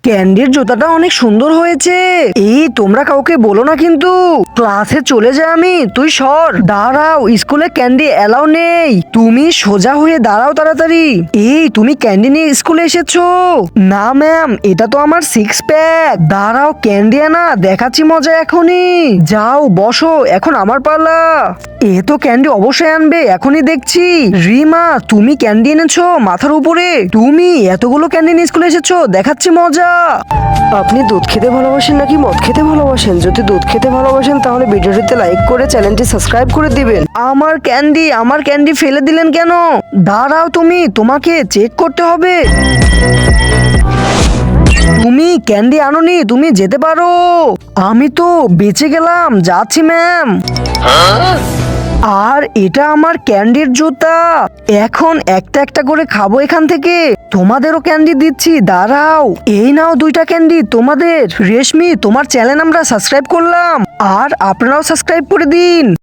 ক্যান্ডির জুতাটা অনেক সুন্দর হয়েছে। এই তোমরা কাউকে বলো না কিন্তু। ক্লাসে চলে যাই আমি, তুই সর। দাঁড়াও, স্কুলে ক্যান্ডি এলাও নেই। তুমি সোজা হয়ে দাঁড়াও তাড়াতাড়ি। এই তুমি ক্যান্ডি নিয়ে স্কুলে এসেছো? না ম্যাম, এটা তো আমার 6 প্যাক। দাঁড়াও, ক্যান্ডি আনা দেখাচ্ছি মজা এখনই। যাও বসো, এখন আমার পালা। এ তো ক্যান্ডি অবশ্যই আনবে, এখনই দেখছি। রিমা, তুমি ক্যান্ডি এনেছো মাথার উপরে? তুমি এতগুলো ক্যান্ডি নিয়ে স্কুলে এসেছো, দেখাচ্ছি মজা। আপনি দুধ খেতে ভালোবাসেন নাকি মদ খেতে ভালোবাসেন? যদি দুধ খেতে ভালোবাসেন তাহলে ভিডিওটিতে লাইক করে চ্যানেলটি সাবস্ক্রাইব করে দিবেন। আমার ক্যান্ডি ফেলে দিলেন কেন? দাঁড়াও, তোমাকে চেক করতে হবে। তুমি ক্যান্ডি আনোনি, তুমি যেতে পারো। আমি তো বেঁচে গেলাম, যাচ্ছি ম্যাম। আর এটা আমার ক্যান্ডির জুতা। এখন একটা একটা করে খাবো এখান থেকে। তোমাদেরও ক্যান্ডি দিচ্ছি, দাঁড়াও। এই নাও 2টা ক্যান্ডি তোমাদের। রেশমি, তোমার চ্যানেল আমরা সাবস্ক্রাইব করলাম, আর আপনারাও সাবস্ক্রাইব করে দিন।